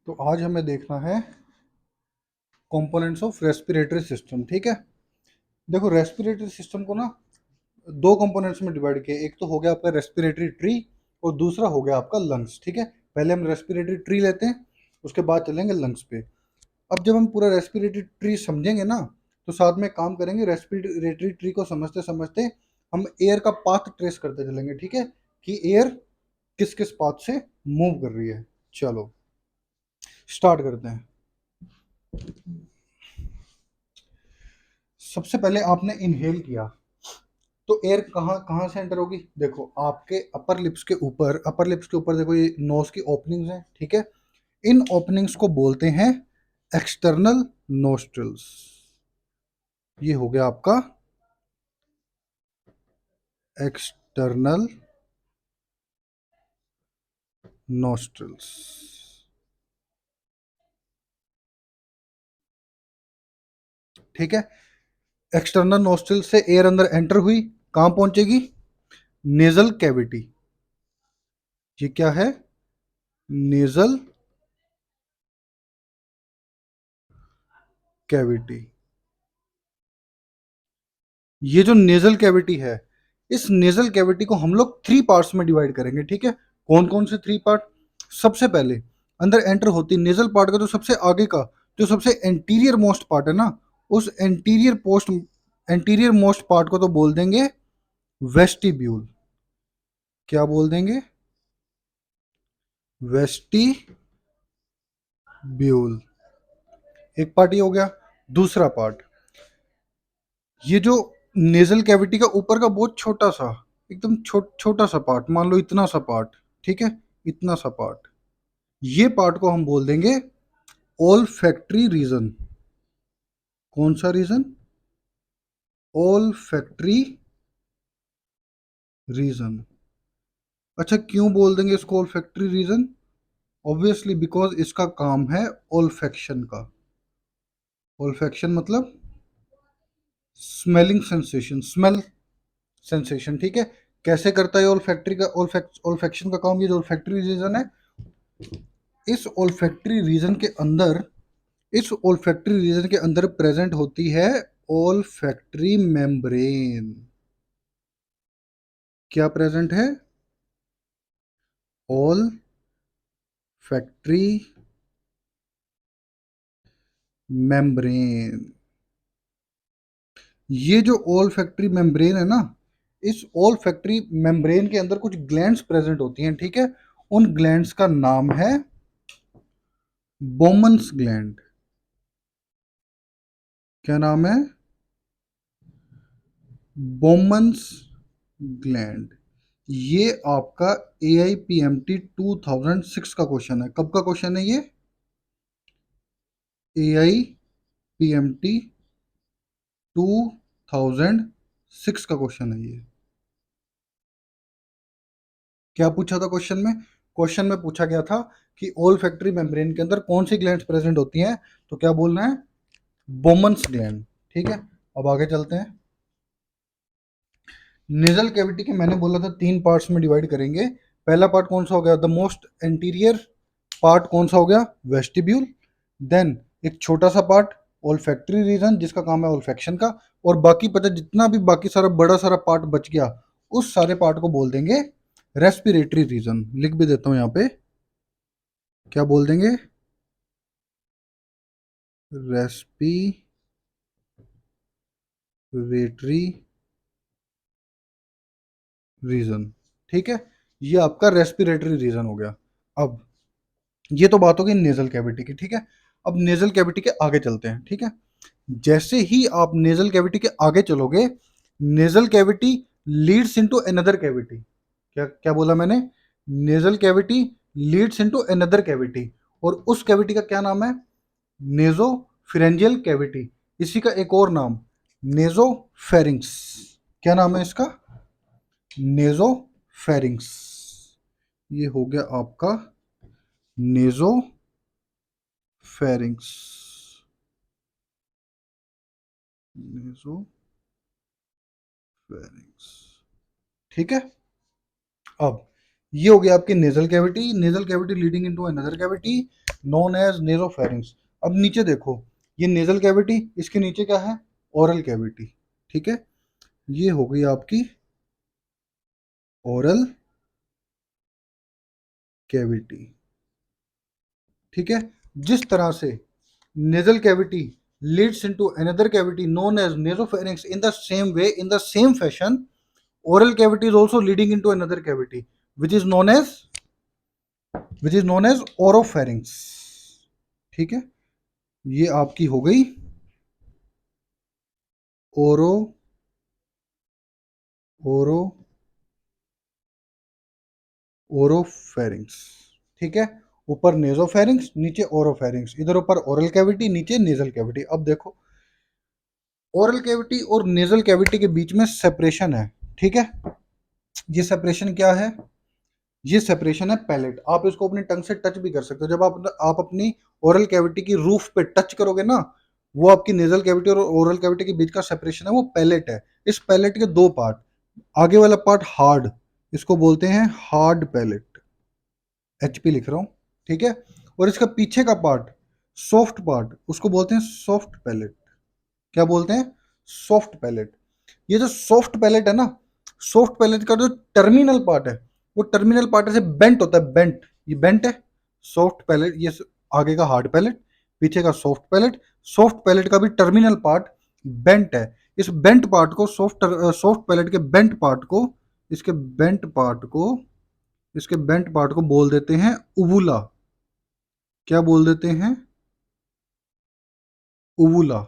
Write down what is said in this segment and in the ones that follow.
तो आज हमें देखना है कंपोनेंट्स ऑफ रेस्पिरेटरी सिस्टम। ठीक है, देखो रेस्पिरेटरी सिस्टम को ना दो कंपोनेंट्स में डिवाइड किया। एक तो हो गया आपका रेस्पिरेटरी ट्री और दूसरा हो गया आपका लंग्स। ठीक है, पहले हम रेस्पिरेटरी ट्री लेते हैं, उसके बाद चलेंगे लंग्स पे। अब जब हम पूरा रेस्पिरेटरी ट्री समझेंगे ना, तो साथ में काम करेंगे। रेस्पिरेटरी ट्री को समझते समझते हम एयर का पाथ ट्रेस करते चलेंगे। ठीक है, कि एयर किस किस पाथ से मूव कर रही है। चलो स्टार्ट करते हैं। सबसे पहले आपने इनहेल किया तो एयर कहाँ कहाँ से एंटर होगी। देखो आपके अपर लिप्स के ऊपर देखो ये नोज की ओपनिंग्स हैं। ठीक है, इन ओपनिंग्स को बोलते हैं एक्सटर्नल नोस्ट्रल्स। ये हो गया आपका एक्सटर्नल नोस्ट्रल्स। ठीक है, एक्सटर्नल नोस्ट्रल से एयर अंदर एंटर हुई, कहां पहुंचेगी? Nasal cavity. ये क्या है? Nasal cavity. ये जो नेजल कैविटी है, इस नेजल कैविटी को हम लोग थ्री पार्ट्स में डिवाइड करेंगे। ठीक है, कौन कौन से थ्री पार्ट? सबसे पहले अंदर एंटर होती नेजल पार्ट का जो सबसे आगे का, जो सबसे एंटीरियर मोस्ट पार्ट है ना, उस एंटीरियर मोस्ट पार्ट को तो बोल देंगे वेस्टिब्यूल। क्या बोल देंगे? वेस्टिब्यूल। एक पार्ट ये हो गया। दूसरा पार्ट, ये जो नेजल कैविटी का ऊपर का बहुत छोटा सा, एकदम छोटा सा पार्ट, मान लो इतना सा पार्ट। ठीक है, इतना सा पार्ट, ये पार्ट को हम बोल देंगे ओल फैक्ट्री रीजन। कौन सा रीजन? ओल फैक्ट्री रीजन। अच्छा, क्यों बोल देंगे इसको ओल फैक्ट्री रीजन? ऑब्वियसली बिकॉज इसका काम है ओल्फेक्शन का। ओल्फेक्शन मतलब स्मेलिंग सेंसेशन, स्मेल सेंसेशन। ठीक है, कैसे करता है ओल्फैक्ट्री का ओल्फेक्शन का काम? ये जो ओल्फैक्ट्री रीजन है, इस ओल्फैक्ट्री रीजन के अंदर इस ओल्फैक्ट्री रीजन के अंदर प्रेजेंट होती है ओल्फैक्ट्री मेम्ब्रेन। क्या प्रेजेंट है? Olfactory membrane. ये जो ओल्फैक्ट्री मेम्ब्रेन है ना, इस ओल्फैक्ट्री मेम्ब्रेन के अंदर कुछ ग्लैंड्स प्रेजेंट होती हैं। ठीक है, उन ग्लैंड्स का नाम है बोमन्स ग्लैंड। क्या नाम है? Bowman's gland. ये आपका AIPMT 2006 का क्वेश्चन है। कब का क्वेश्चन है ये? AIPMT 2006 का क्वेश्चन है ये। क्या पूछा था क्वेश्चन में? क्वेश्चन में पूछा गया था कि ओल फैक्ट्री मेम्ब्रेन के अंदर कौन सी ग्लैंड्स प्रेजेंट होती हैं, तो क्या बोलना है? Bowman's gland. ठीक है, अब आगे चलते हैं। नेजल कैविटी के मैंने बोला था तीन पार्ट्स में डिवाइड करेंगे। पहला पार्ट कौन सा हो गया? द मोस्ट एंटीरियर पार्ट कौन सा हो गया? वेस्टिब्यूल। देन एक छोटा सा पार्ट ओल्फैक्टरी रीजन, जिसका काम है ओल्फेक्शन का। और बाकी पता जितना भी बाकी सारा बड़ा सारा पार्ट बच गया, उस सारे पार्ट को बोल देंगे रेस्पिरेटरी रीजन। लिख भी देता हूं यहाँ पे। क्या बोल देंगे? Respiratory reason. ठीक है, ये आपका रेस्पिरेटरी रीजन हो गया। अब ये तो बात होगी नेजल कैविटी की। ठीक है, अब नेजल कैविटी के आगे चलते हैं। ठीक है, जैसे ही आप नेजल कैविटी के आगे चलोगे, nasal cavity leads into another cavity. क्या क्या बोला मैंने? Nasal cavity leads into another cavity, और उस कैविटी का क्या नाम है? नेजोफिरेंजियल कैविटी। इसी का एक और नाम नेजोफेरिंक्स। क्या नाम है इसका? नेजोफेरिंक्स। ये हो गया आपका नेजोफेरिंक्स। नेजोफेरिंक्स। ठीक है, अब ये हो गया आपकी nasal cavity leading into another cavity. Known as nasopharynx. अब नीचे देखो, ये नेजल कैविटी, इसके नीचे क्या है, ओरल कैविटी। ठीक है, ये हो गई आपकी ओरल कैविटी। ठीक है, जिस तरह से nasal cavity leads into another cavity known as nasopharynx, in the same way, in the same fashion, oral cavity is also leading into another cavity which is known as oropharynx। ठीक है, ये आपकी हो गई ओरो ओरो ओरोफेरिंक्स। ठीक है, ऊपर नेजोफेरिंक्स, नीचे ओरोफेरिंक्स, इधर ऊपर ओरल कैविटी, नीचे नेजल कैविटी। अब देखो, ओरल कैविटी और नेजल कैविटी के बीच में सेपरेशन है। ठीक है, ये सेपरेशन क्या है, ये सेपरेशन है पैलेट। आप इसको अपनी टंग से टच भी कर सकते हो। जब आप अपनी ओरल कैविटी की रूफ पे टच करोगे ना, वो आपकी नेजल कैविटी और ओरल कैविटी के बीच का सेपरेशन है, वो पैलेट है। इस पैलेट के दो पार्ट, आगे वाला पार्ट हार्ड, इसको बोलते हैं हार्ड पैलेट, एचपी लिख रहा हूँ। ठीक है, और इसका पीछे का पार्ट, सॉफ्ट पार्ट, उसको बोलते हैं सॉफ्ट पैलेट। क्या बोलते हैं, सॉफ्ट पैलेट। ये जो सॉफ्ट पैलेट है ना, सॉफ्ट पैलेट का जो टर्मिनल पार्ट है, वो टर्मिनल पार्ट ऐसे बेंट होता है, बेंट, ये बेंट है सॉफ्ट पैलेट। ये आगे का हार्ड पैलेट, पीछे का सॉफ्ट पैलेट। सॉफ्ट पैलेट का भी टर्मिनल पार्ट बेंट है। इस बेंट पार्ट को, सॉफ्ट पैलेट के बेंट पार्ट को, इसके बेंट पार्ट को, इसके बेंट पार्ट को बोल देते हैं उवुला। क्या बोल देते हैं, उवुला।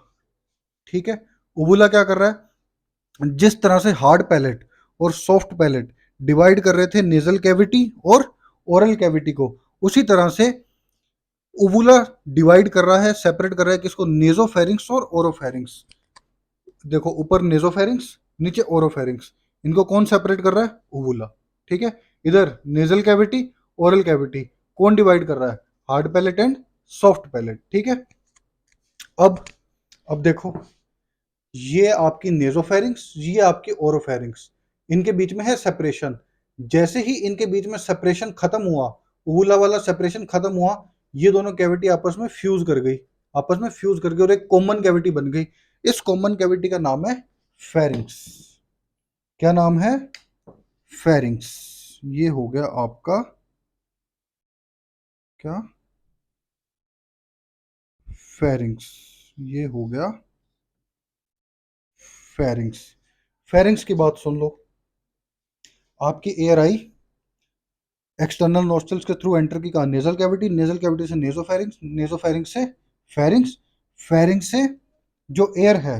ठीक है, उवुला क्या कर रहा है, जिस तरह से हार्ड पैलेट और सॉफ्ट पैलेट डिवाइड कर रहे थे नेजल कैविटी और ओरल कैविटी को, उसी तरह से उवुला डिवाइड कर रहा है, सेपरेट कर रहा है किसको, नेजोफेरिंक्स और ओरोफेरिंक्स। देखो, ऊपर नेजोफेरिंक्स, नीचे ओरोफेरिंक्स, इनको कौन सेपरेट कर रहा है, उवुला। ठीक है, इधर नेजल कैविटी, ओरल कैविटी, कौन डिवाइड कर रहा है, hard palette and soft palate. ठीक है, अब अब देखो, ये आपकी नेजोफेरिंक्स, ये आपकी ओरोफेरिंक्स, इनके बीच में है सेपरेशन। जैसे ही इनके बीच में सेपरेशन खत्म हुआ, ऊला वाला सेपरेशन खत्म हुआ, ये दोनों कैविटी आपस में फ्यूज कर गई, आपस में फ्यूज कर गई और एक कॉमन कैविटी बन गई। इस कॉमन कैविटी का नाम है फेरिंक्स। क्या नाम है, फेरिंक्स। ये हो गया आपका क्या, फेरिंक्स। ये हो गया फेरिंक्स। फेरिंक्स की बात सुन लो, आपकी एयर आई एक्सटर्नल नोस्ट्रल्स के थ्रू एंटर की कहा नेजल कैविटी, नेजल कैविटी से नेजोफेरिंक्स, नेजोफेरिंक्स से फेरिंक्स, फेरिंक्स से जो एयर है,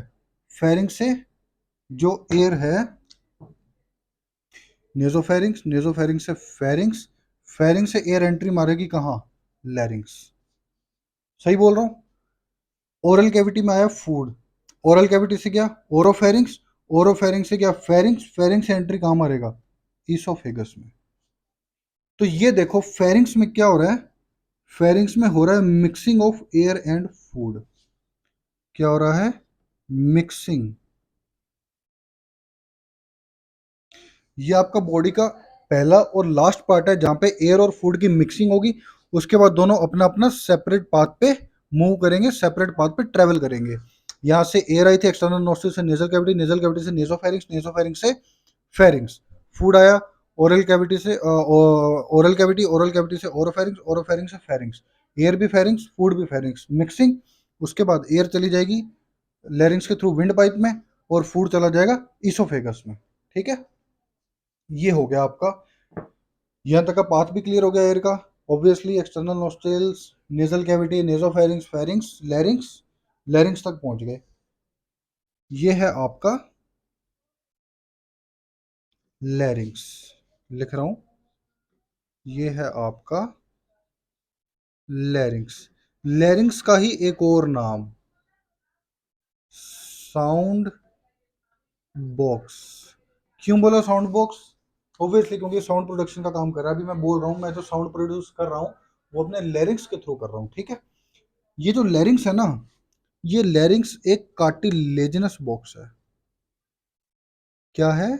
फेरिंक्स से जो एयर है, नेजोफेरिंक्स, नेजोफेरिंक्स से फेरिंक्स, फेरिंक्स से एयर एंट्री मारेगी कहाँ, लैरिंक्स। सही बोल रहा हूँ, ओरल कैविटी में आया फूड, ओरल कैविटी से क्या, ओरोफेरिंक्स, ओरोफेरिंक्स से क्या, फेरिंक्स, फेरिंक्स से एंट्री कहाँ मारेगा, ईसोफेगस में। तो ये देखो, फेरिंक्स में क्या हो रहा है, फेरिंक्स में हो रहा है mixing of air and food. क्या हो रहा है, मिक्सिंग। ये आपका बॉडी का पहला और लास्ट पार्ट है जहां पे एयर और फूड की मिक्सिंग होगी। उसके बाद दोनों अपना अपना सेपरेट पाथ पे मूव करेंगे, सेपरेट पाथ पे ट्रेवल करेंगे। यहाँ से एयर आई थी एक्सटर्नल नोस्ट्रिल से नेजल कैविटी, नेजल कैविटी से नेजोफेरिंक्स, नेजोफेरिंक्स से फेरिंक्स। फूड आया ओरल कैविटी से, ओरल कैविटी, ओरल कैविटी से ओरोफेरिंक्स, ओरोफेरिंक्स से फेरिंक्स। एयर भी फेरिंक्स, फूड भी फेरिंक्स, मिक्सिंग। उसके बाद एयर चली जाएगी लेरिंग्स के थ्रू विंड पाइप में, और फूड चला जाएगा ईसोफेगस में। ठीक है, ये हो गया आपका, यहाँ तक का पाथ भी क्लियर हो गया एयर का। Obviously external nostrils, nasal cavity, nasopharynx, pharynx, larynx, larynx तक पहुंच गए। ये है आपका लैरिंक्स, लिख रहा हूं, ये है आपका लैरिंक्स। लैरिंक्स का ही एक और नाम, साउंड बॉक्स। क्यों बोला साउंड बॉक्स, ऑब्वियसली क्योंकि साउंड प्रोडक्शन का काम कर रहा है। अभी मैं बोल रहा हूँ, मैं जो साउंड प्रोड्यूस कर रहा हूँ वो अपने लैरिंक्स के थ्रू कर रहा हूँ। ठीक है, ये जो लैरिंक्स है ना, ये लैरिंक्स एक कार्टिलेजिनस बॉक्स है। क्या है,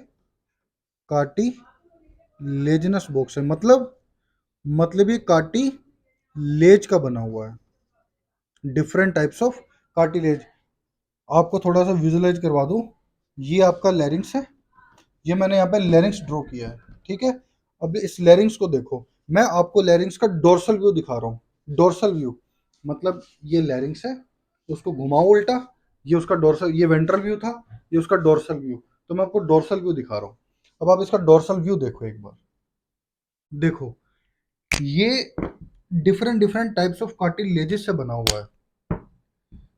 कार्टिलेजिनस बॉक्स है, मतलब ये लेज का बना हुआ है, डिफरेंट टाइप्स ऑफ कार्टिलेज। आपको थोड़ा सा विजुलाइज करवा दूं, ये आपका लैरिंग्स है, ये मैंने यहाँ पे लैरिंग्स ड्रॉ किया है, ठीक है। अब इस लैरिंग्स को देखो, मैं आपको लैरिंग्स का डोर्सल व्यू दिखा रहा हूँ। डोर्सल व्यू मतलब ये लैरिंग्स है, उसको घुमाओ उल्टा, ये उसका डोर्सल, ये वेंट्रल व्यू था, ये उसका डोर्सल व्यू। तो मैं आपको डोर्सल व्यू दिखा रहा हूँ। अब आप इसका डोर्सल व्यू देखो एक बार, देखो ये different different types of cartilages से बना हुआ है।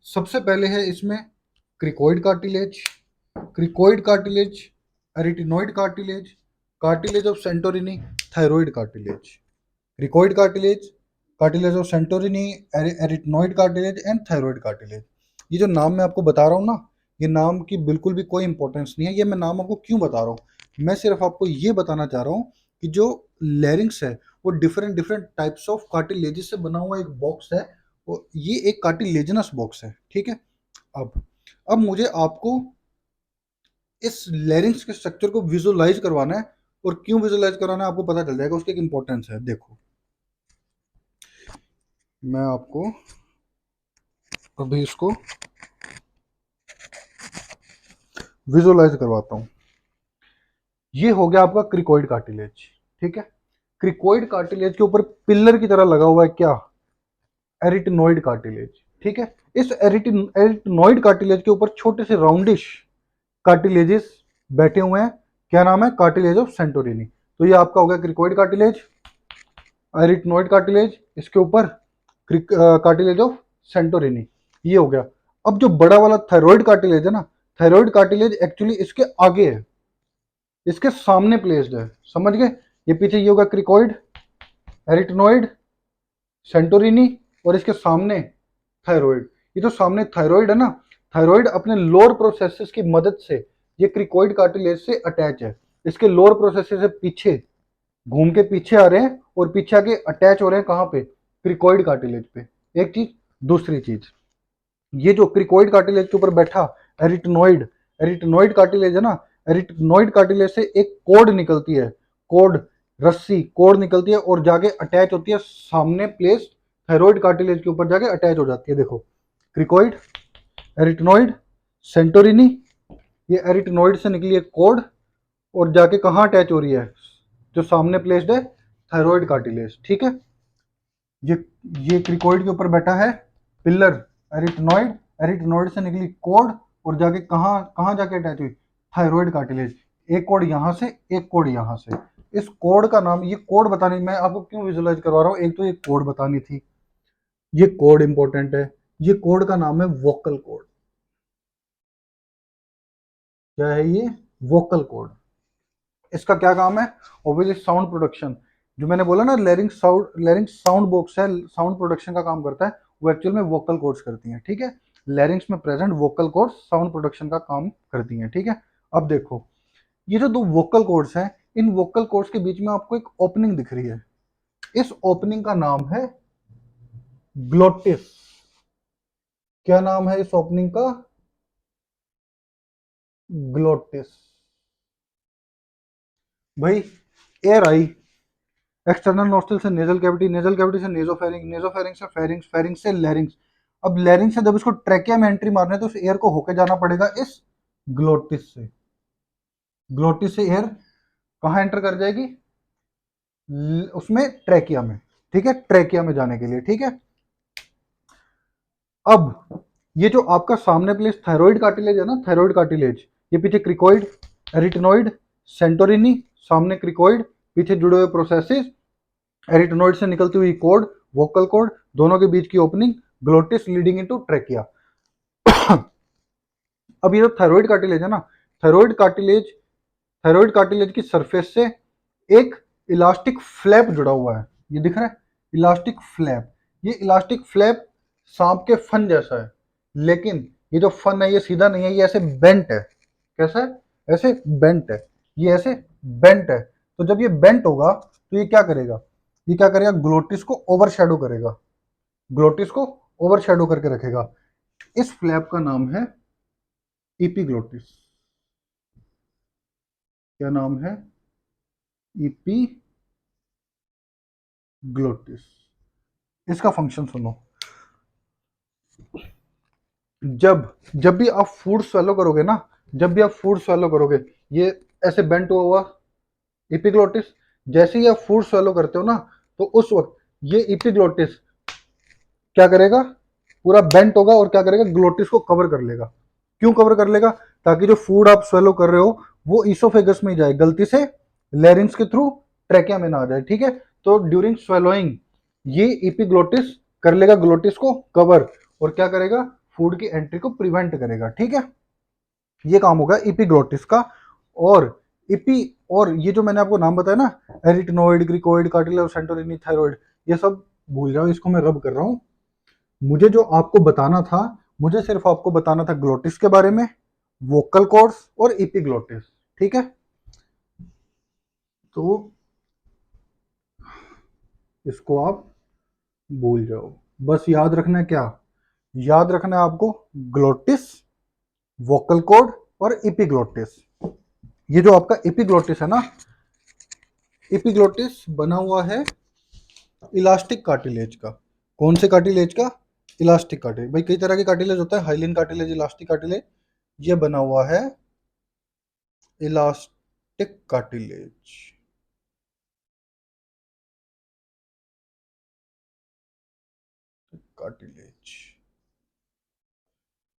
सबसे पहले है इसमें cricoid cartilage, cricoid cartilage, arytenoid cartilage, cartilage of Santorini, thyroid cartilage. Cricoid cartilage, cartilage of Santorini, arytenoid cartilage and thyroid cartilage. ये जो नाम मैं आपको बता रहा हूँ ना, ये नाम की बिल्कुल भी कोई इंपॉर्टेंस नहीं है। ये मैं नाम आपको क्यों बता रहा हूँ, मैं सिर्फ आपको ये बताना चाह रहा हूँ कि जो लैरिंग्स है वो different different types of cartilages से बना हुआ एक बॉक्स है, और ये एक कार्टिलेजनस बॉक्स है, ठीक है। अब अब मुझे आपको इस लैरिंग्स के स्ट्रक्चर को विजुअलाइज करवाना है, और क्यों विजुअलाइज करवाना है आपको पता चल जाएगा, उसकी एक इंपॉर्टेंस है। देखो मैं आपको अभी इसको विजुअलाइज करवाता हूँ। ये हो गया आपका क्रिकोइड कार्टिलेज, ठीक है। क्रिकोइड कार्टिलेज के ऊपर पिलर की तरह लगा हुआ है क्या, एरिटिनोइड कार्टिलेज, ठीक है। इस एरिटिनोइड कार्टिलेज के ऊपर छोटे से राउंडिश कार्टिलेजेस बैठे हुए हैं, क्या नाम है, कार्टिलेज ऑफ सेंटोरिनी। तो ये आपका हो गया क्रिकोइड कार्टिलेज, एरिटिनोइड कार्टिलेज, इसके ऊपर कार्टिलेज ऑफ सेंटोरिनी, ये हो गया। अब जो बड़ा वाला थायराइड कार्टिलेज है ना, थायराइड कार्टिलेज एक्चुअली इसके आगे है, इसके सामने प्लेस्ड है, समझ गए। ये पीछे ये होगा क्रिकोइड, एरिटिनोइड, सेंटोरिनी, और इसके सामने थायराइड। ये जो सामने थायराइड है ना, थायराइड अपने लोअर प्रोसेसेस की मदद से ये क्रिकोइड कार्टिलेज से अटैच है। इसके लोअर प्रोसेसेस से पीछे घूम के पीछे आ रहे हैं, और पीछे आके अटैच हो रहे हैं कहाँ पे, क्रिकोइड कार्टिलेज पे। एक चीज, दूसरी चीज, ये जो क्रिकोइड कार्टिलेज के ऊपर बैठा एरिटिनोइड, एरिटिनोइड कार्टिलेज है ना, एरिटिनोइड कार्टिलेज से एक कोड निकलती है, कोड, रस्सी कोड निकलती है, और जाके अटैच होती है सामने प्लेस थायराइड कार्टिलेज के ऊपर, जाके अटैच हो जाती है। देखो क्रिकोइड, एरिटिनोइड, सेंटोरिनी, ये एरिटिनोइड से निकली एक कोड, और जाके कहाँ अटैच हो रही है, जो सामने प्लेस्ड है थायराइड कार्टिलेज, ठीक है। ये ये क्रिकोइड के ऊपर बैठा है पिलर, एरिटिनोइड, एरिटिनोइड से निकली कोड, और जाके कहाँ कहाँ जाके अटैच हुई, थायराइड कार्टिलेज। एक कोड यहाँ से, एक कोड यहाँ से। इस कोड का नाम, ये कोड बतानी, मैं आपको क्यों विजुअलाइज करवा रहा हूँ, एक तो ये कोड बतानी थी, ये कोड इंपॉर्टेंट है। ये कोड का नाम है वोकल कोड। क्या है ये, वोकल कोड। इसका क्या काम है, ऑब्वियसली साउंड प्रोडक्शन। जो मैंने बोला ना, लैरिंग्स साउंड बॉक्स है, साउंड प्रोडक्शन का काम करता है, वो एक्चुअल में वोकल कॉर्ड्स करती हैं, ठीक है। लैरिंग्स में present vocal cords sound production का काम करती हैं, ठीक है। अब देखो ये जो दो वोकल कॉर्ड्स हैं, इन वोकल कॉर्ड्स के बीच में आपको एक ओपनिंग दिख रही है, इस ओपनिंग का नाम है ग्लोटिस। क्या नाम है इस ओपनिंग का, ग्लोटिस। भाई एयर आई एक्सटर्नल नोस्ट्रल से नेजल कैविटी, नेजल कैविटी से नेजोफेरिंग, नेजोफेरिंग से फेरिंग्स, फेरिंग्स से लैरिंग्स। अब लैरिंग्स से जब इसको ट्रैकिया में एंट्री मारना है, तो उस एयर को होके जाना पड़ेगा इस ग्लोटिस से। ग्लोटिस से एयर कहाँ एंटर कर जाएगी, उसमें ट्रैकिया में, ठीक है, ट्रैकिया में जाने के लिए, ठीक है। अब ये जो आपका सामने प्लेस थायराइड कार्टिलेज है ना, थायराइड कार्टिलेज, ये पीछे क्रिकोइड, एरिटिनोइड, सेंटोरिनी, सामने क्रिकोइड, पीछे जुड़े हुए प्रोसेसेस, एरिटिनोइड से निकलती हुई कोड, वोकल कोड, दोनों के बीच की opening, glottis leading into trachea. अब ये जो थायराइड कार्टिलेज है ना, थायराइड कार्टिलेज, थायराइड कार्टिलेज की सरफेस से एक इलास्टिक फ्लैप जुड़ा हुआ है, ये दिख रहा है, इलास्टिक फ्लैप। ये इलास्टिक फ्लैप सांप के फन जैसा है, लेकिन ये जो फन है ये सीधा नहीं है, ये ऐसे बेंट है। कैसा है, ऐसे बेंट है, ये ऐसे बेंट है। तो जब ये बेंट होगा तो ये क्या करेगा, ये क्या करेगा, ग्लोटिस को ओवरशैडो करेगा, ग्लोटिस को ओवरशैडो करके रखेगा। इस फ्लैप का नाम है इपीग्लोटिस। क्या नाम है, इपीग्लोटिस। इसका फंक्शन सुनो। जब जब भी आप फूड स्वेलो करोगे ना, जब भी आप फूड स्वेलो करोगे, ये ऐसे बेंट हुआ इपिग्लोटिस, जैसे ही आप फूड स्वेलो करते हो ना, तो उस वक्त ये इपिग्लोटिस क्या करेगा, पूरा बेंट होगा और क्या करेगा, ग्लोटिस को कवर कर लेगा। क्यों कवर कर लेगा? ताकि जो फूड आप स्वेलो कर रहे हो वो इसोफेगस में ही जाए, गलती से लैरिंग्स के थ्रू ट्रैकिया में ना आ जाए। ठीक है, तो ड्यूरिंग स्वेलोइंग ये इपिग्लोटिस कर लेगा ग्लोटिस को कवर, और क्या करेगा, फूड की एंट्री को प्रिवेंट करेगा। ठीक है, ये काम होगा इपिग्लोटिस का। और इपी और ये जो मैंने आपको नाम बताया ना, एरिटनोइड, ग्रिकोइड, कार्टिलेज और सेंटोरिनी, थायराइड, ये सब भूल जाओ, इसको मैं रब कर रहा हूँ। मुझे जो आपको बताना था, मुझे सिर्फ आपको बताना था ग्लोटिस के बारे में, वोकल कॉर्ड्स और इपिग्लोटिस। ठीक है, तो इसको आप भूल जाओ। बस याद रखना है क्या, याद रखना है आपको ग्लोटिस, वोकल कॉर्ड और इपिग्लोटिस। ये जो आपका एपिग्लोटिस है ना, एपिग्लोटिस बना हुआ है इलास्टिक कार्टिलेज का। कौन से कार्टिलेज का? Elastic cartilage. भाई कई तरह के कार्टिलेज होता है, हाइलिन कार्टिलेज, इलास्टिक कार्टिलेज। ये बना हुआ है इलास्टिक कार्टिलेज। कार्टिलेज,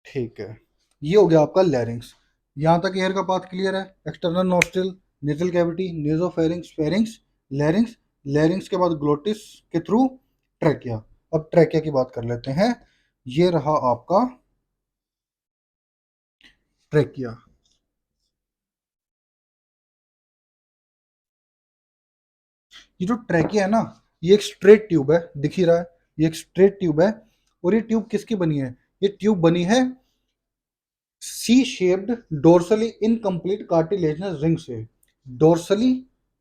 ठीक है। ये हो गया आपका लैरिंग्स। यहां तक एयर का पाथ क्लियर है। External nostril, nasal cavity, nasopharynx, pharynx, लैरिंग्स, लैरिंग्स के बाद ग्लोटिस के थ्रू ट्रैकिया। अब ट्रैकिया की बात कर लेते हैं। ये रहा आपका ट्रैकिया। ये जो ट्रैकिया है ना, ये एक स्ट्रेट ट्यूब है, दिख ही रहा है, ये एक स्ट्रेट ट्यूब है। और ये ट्यूब किसकी बनी है? ये ट्यूब बनी है C shaped dorsally incomplete cartilaginous ring से। डोर्सली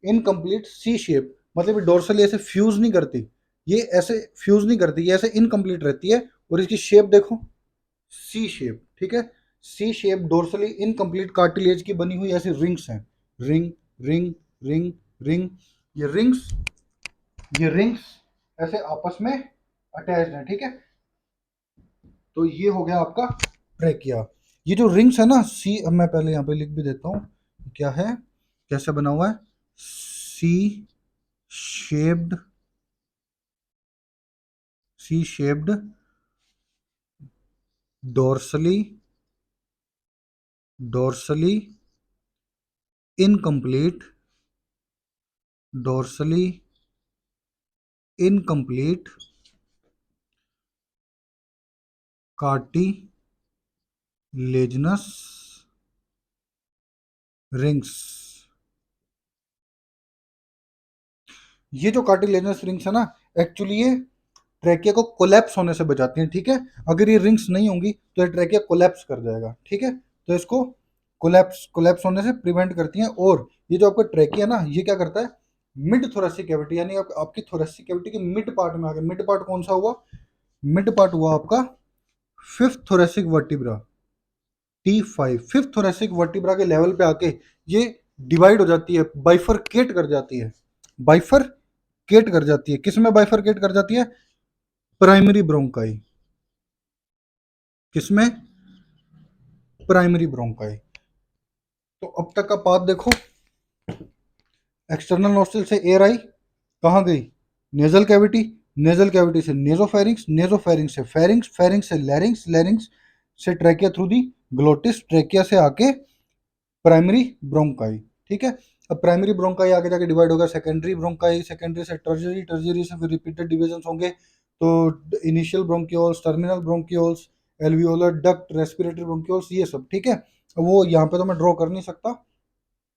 इनकम्प्लीट सी शेप, मतलब ये डोर्सली ऐसे फ्यूज नहीं करती, ये ऐसे फ्यूज नहीं करती, ये ऐसे इनकम्प्लीट रहती है। और इसकी शेप देखो, सी शेप। ठीक है, सी शेप डोर्सली इनकम्प्लीट कार्टिलेज की बनी हुई ऐसी रिंग्स हैं। Ring, ring, ring, ring. ये रिंग्स, ये रिंग्स ऐसे आपस में अटैच्ड हैं। ठीक है, तो ये हो गया आपका ट्रैकिया। ये जो रिंग्स है ना, सी, अब मैं पहले यहाँ पे लिख भी देता हूँ क्या है, कैसे बना हुआ है। C shaped, C shaped dorsally, dorsally incomplete, dorsally incomplete cartilaginous rings. ये जो कार्टिलेजनस रिंग्स है ना, एक्चुअली ये ट्रैकिया को कोलैप्स होने से बचाती हैं। ठीक है, अगर ये रिंग्स नहीं होंगी तो ये ट्रैकिया कोलैप्स कर जाएगा। ठीक है, तो इसको कोलैप्स कोलैप्स होने से प्रिवेंट करती हैं। और ये जो आपका ट्रैकिया ना, ये क्या करता है, मिड थोरेसिक कैविटी, यानी आपकी थोरेसिक कैविटी के मिड पार्ट में आ गया। मिड पार्ट कौन सा हुआ? मिड पार्ट हुआ आपका fifth thoracic vertebra, T5। Fifth thoracic vertebra के लेवल पे आके ये डिवाइड हो जाती है, बाइफरकेट कर जाती है, बाइफरकेट कर जाती है। किस में बाइफरकेट कर जाती है? Primary bronchi. किसमें? Primary bronchi. तो अब तक का पाथ देखो, एक्सटर्नल नोस्ट्रल से एयर आई, कहाँ गई? नेजल कैविटी, नेजल कैविटी से नेजोफेरिंग्स, नेजोफेरिंग्स से फेरिंग्स, फेरिंग्स से लैरिंग्स, लैरिंग्स से trachea through the glottis, trachea से आके प्राइमरी ब्रोंकाई। ठीक है, अब प्राइमरी ब्रोंकाई आगे जाके डिवाइड होगा सेकेंडरी ब्रोंकाई, सेकेंडरी से टर्जरी, टर्जरी से फिर रिपीटेड डिविजन होंगे। तो initial bronchioles, terminal bronchioles, alveolar duct, respiratory bronchioles, ये सब। ठीक है, वो यहाँ पे तो मैं ड्रॉ कर नहीं सकता,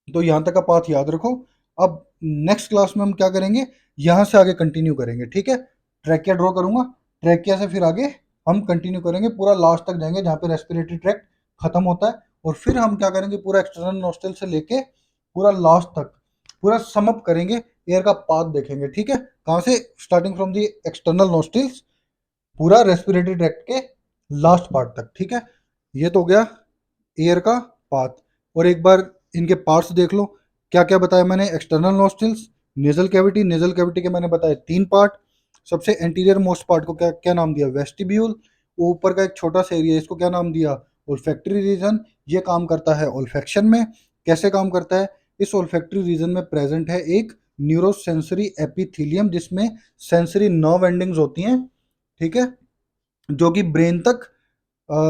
तो यहाँ तक का पाथ याद रखो। अब नेक्स्ट क्लास में हम क्या करेंगे, यहाँ से आगे कंटिन्यू करेंगे। ठीक है, ट्रैकिया ड्रॉ करूंगा, ट्रैकिया से फिर आगे हम कंटिन्यू करेंगे, पूरा लास्ट तक जाएंगे जहाँ पे रेस्पिरेटरी ट्रैक्ट खत्म होता है। और फिर हम क्या करेंगे, पूरा एक्सटर्नल नोस्ट्रल से लेके पूरा लास्ट तक पूरा समअप करेंगे, एयर का पाथ देखेंगे। ठीक है, कहाँ से? Starting from the external nostrils पूरा रेस्पिरेटरी ट्रैक्ट के लास्ट पार्ट तक। ठीक है, ये तो हो गया एयर का पाथ। और एक बार इनके पार्ट्स देख लो, क्या क्या बताया मैंने। External nostrils, nasal cavity, nasal cavity के मैंने बताए 3 पार्ट, सबसे एंटीरियर मोस्ट पार्ट को क्या क्या नाम दिया, वेस्टिब्यूल। ऊपर का एक छोटा सा एरिया, इसको क्या नाम दिया, ओल्फैक्टरी रीजन। ये काम करता है ओल्फेक्शन में। कैसे काम करता है, इस ओल्फैक्टरी रीजन में प्रेजेंट है एक न्यूरोसेंसरी एपिथीलियम, जिसमें सेंसरी नर्व एंडिंग्स होती हैं, ठीक है, जो कि ब्रेन तक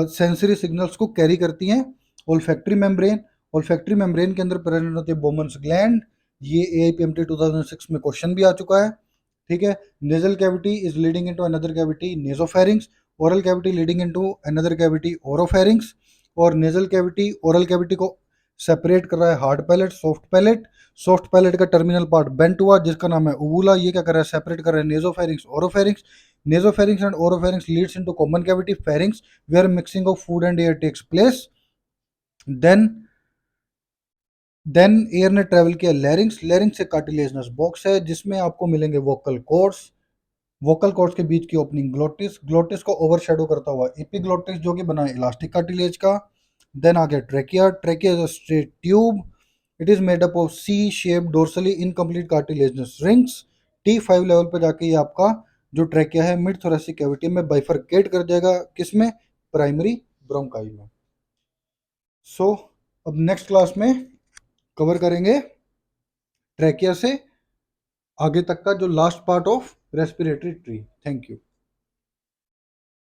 सेंसरी सिग्नल्स को कैरी करती हैं। ओल्फैक्टरी मेम्ब्रेन, ओल्फैक्टरी मेम्ब्रेन के अंदर प्रेजेंट होती है बोमन्स ग्लैंड। ये एआईपीएमटी 2006 में क्वेश्चन भी आ चुका है, ठीक है। Nasal cavity is leading into another cavity, nasopharynx. Oral cavity leading into another cavity, oropharynx. और नेजल कैविटी ओरल कैविटी को सेपरेट कर रहा है hard palate, soft palate. Soft palate का टर्मिनल पार्ट बेंट हुआ, जिसका नाम है उवुला, ये क्या कर रहा है, सेपरेट कर रहा है नेजोफेरिंक्स, ओरोफेरिंक्स। Nasopharynx and oropharynx leads into common cavity pharynx, where mixing of food and air takes place. Then air ने ट्रेवल किया लैरिंक्स, लैरिंक्स से कार्टिलेजनस बॉक्स है, जिसमें आपको मिलेंगे वोकल कॉर्ड्स। वोकल कॉर्ड्स के बीच की ओपनिंग ग्लोटिस, ग्लोटिस को ओवरशैडो करता हुआ एपिग्लोटिस, जो कि बना है इलास्टिक कार्टिलेज का। देन आ गया trachea, trachea is a straight tube. It is made up of C shape dorsally incomplete cartilaginous rings. T5 level पर जाके ये आपका जो ट्रेकिया है मिड थोरेसिक कैविटी में बाइफरकेट कर जाएगा, किसमें, प्राइमरी ब्रोंकाई में। सो अब नेक्स्ट क्लास में कवर करेंगे ट्रेकिया से आगे तक का जो last part of respiratory tree. Thank you.